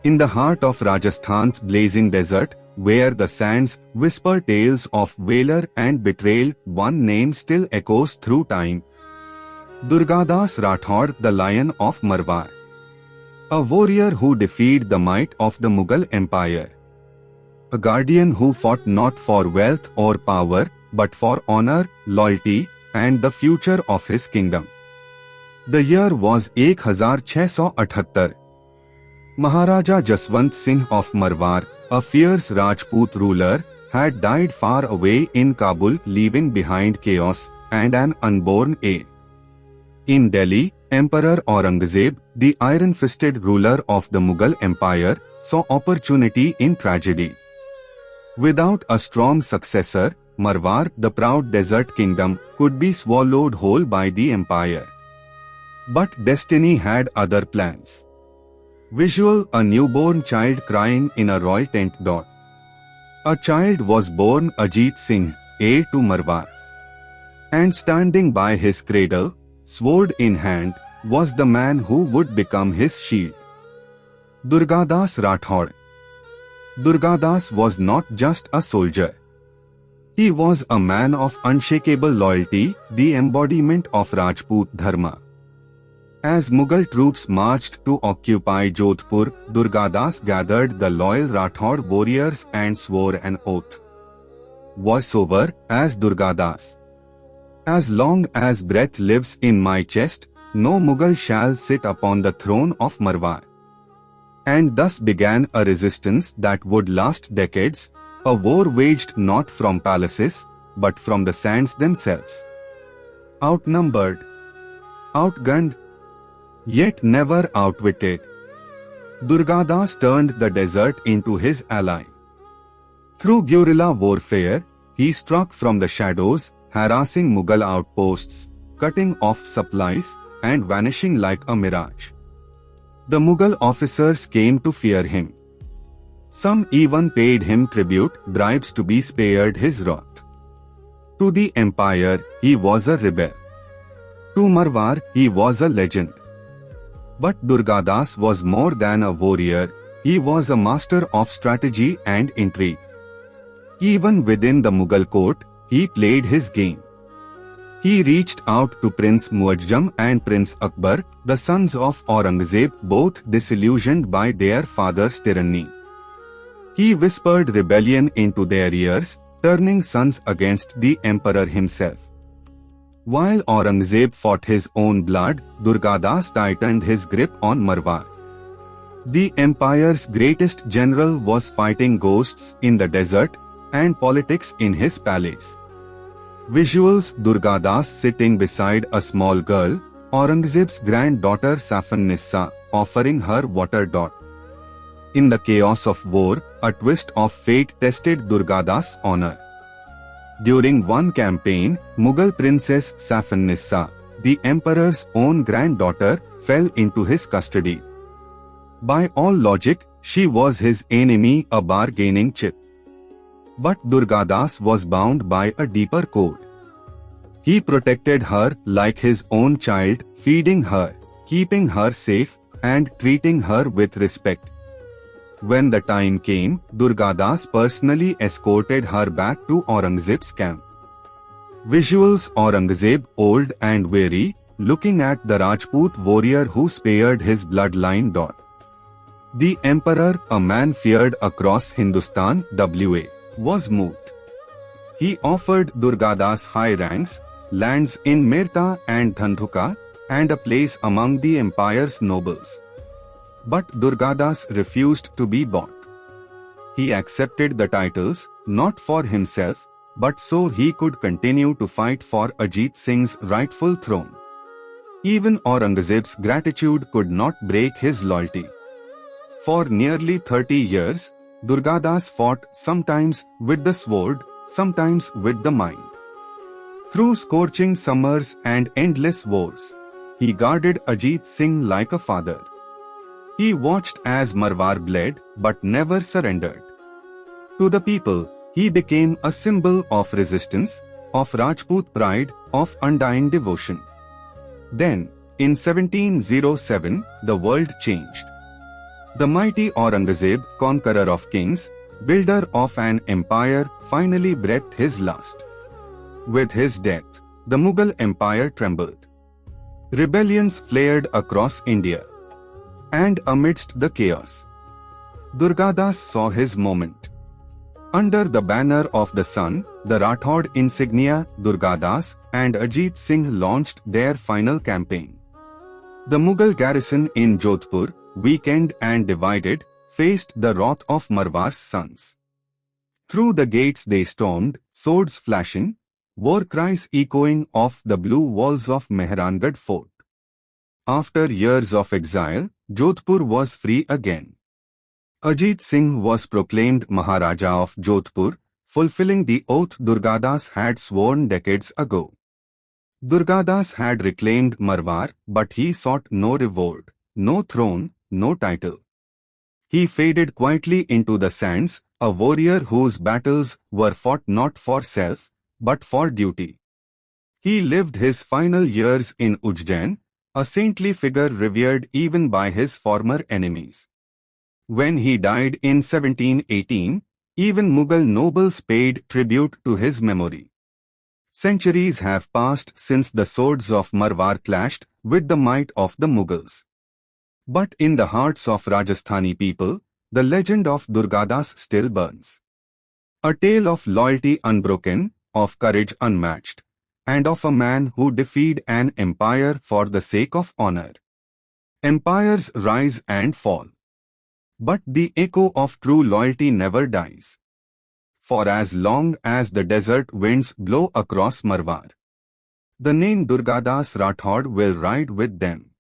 In the heart of Rajasthan's blazing desert, where the sands whisper tales of valor and betrayal, one name still echoes through time. Durgadas Rathore, the Lion of Marwar. A warrior who defied the might of the Mughal Empire. A guardian who fought not for wealth or power, but for honor, loyalty, and the future of his kingdom. The year was 1678. Maharaja Jaswant Singh of Marwar, a fierce Rajput ruler, had died far away in Kabul, leaving behind chaos and an unborn heir. In Delhi, Emperor Aurangzeb, the iron-fisted ruler of the Mughal Empire, saw opportunity in tragedy. Without a strong successor, Marwar, the proud desert kingdom, could be swallowed whole by the empire. But destiny had other plans. Visual: a newborn child crying in a royal tent. A child was born, Ajit Singh, heir to Marwar. And standing by his cradle, sword in hand, was the man who would become his shield. Durgadas Rathore. Durgadas was not just a soldier. He was a man of unshakable loyalty, the embodiment of Rajput Dharma. As Mughal troops marched to occupy Jodhpur, Durgadas gathered the loyal Rathore warriors and swore an oath. Voiceover: as Durgadas. As long as breath lives in my chest, no Mughal shall sit upon the throne of Marwar. And thus began a resistance that would last decades, a war waged not from palaces, but from the sands themselves. Outnumbered, outgunned, yet never outwitted, Durgadas turned the desert into his ally. Through guerrilla warfare, he struck from the shadows, harassing Mughal outposts, cutting off supplies, and vanishing like a mirage. The Mughal officers came to fear him. Some even paid him tribute, bribes to be spared his wrath. To the empire, he was a rebel. To Marwar, he was a legend. But Durgadas was more than a warrior, he was a master of strategy and intrigue. Even within the Mughal court, he played his game. He reached out to Prince Muazzam and Prince Akbar, the sons of Aurangzeb, both disillusioned by their father's tyranny. He whispered rebellion into their ears, turning sons against the emperor himself. While Aurangzeb fought his own blood, Durgadas tightened his grip on Marwar. The empire's greatest general was fighting ghosts in the desert and politics in his palace. Visuals: Durgadas sitting beside a small girl, Aurangzeb's granddaughter Saffan-Nissa, offering her water. In the chaos of war, a twist of fate tested Durgadas' honor. During one campaign, Mughal princess Saffan-Nissa, the emperor's own granddaughter, fell into his custody. By all logic, she was his enemy, a bargaining chip. But Durgadas was bound by a deeper code. He protected her like his own child, feeding her, keeping her safe, and treating her with respect. When the time came, Durgadas personally escorted her back to Aurangzeb's camp. Visuals: Aurangzeb, old and weary, looking at the Rajput warrior who spared his bloodline. The emperor, a man feared across Hindustan, was moved. He offered Durgadas high ranks, lands in Merta and Dhandhuka, and a place among the empire's nobles. But Durgadas refused to be bought. He accepted the titles, not for himself, but so he could continue to fight for Ajit Singh's rightful throne. Even Aurangzeb's gratitude could not break his loyalty. For nearly 30 years, Durgadas fought, sometimes with the sword, sometimes with the mind. Through scorching summers and endless wars, he guarded Ajit Singh like a father. He watched as Marwar bled, but never surrendered. To the people, he became a symbol of resistance, of Rajput pride, of undying devotion. Then, in 1707, the world changed. The mighty Aurangzeb, conqueror of kings, builder of an empire, finally breathed his last. With his death, the Mughal Empire trembled. Rebellions flared across India. And amidst the chaos, Durgadas saw his moment. Under the banner of the sun, the Rathore insignia, Durgadas and Ajit Singh launched their final campaign. The Mughal garrison in Jodhpur, weakened and divided, faced the wrath of Marwar's sons. Through the gates they stormed, swords flashing, war cries echoing off the blue walls of Mehrangarh fort. After years of exile, Jodhpur was free again. Ajit Singh was proclaimed Maharaja of Jodhpur, fulfilling the oath Durgadas had sworn decades ago. Durgadas had reclaimed Marwar, but he sought no reward, no throne, no title. He faded quietly into the sands, a warrior whose battles were fought not for self, but for duty. He lived his final years in Ujjain, a saintly figure revered even by his former enemies. When he died in 1718, even Mughal nobles paid tribute to his memory. Centuries have passed since the swords of Marwar clashed with the might of the Mughals. But in the hearts of Rajasthani people, the legend of Durgadas still burns. A tale of loyalty unbroken, of courage unmatched, and of a man who defied an empire for the sake of honor. Empires rise and fall. But the echo of true loyalty never dies. For as long as the desert winds blow across Marwar, the name Durgadas Rathore will ride with them.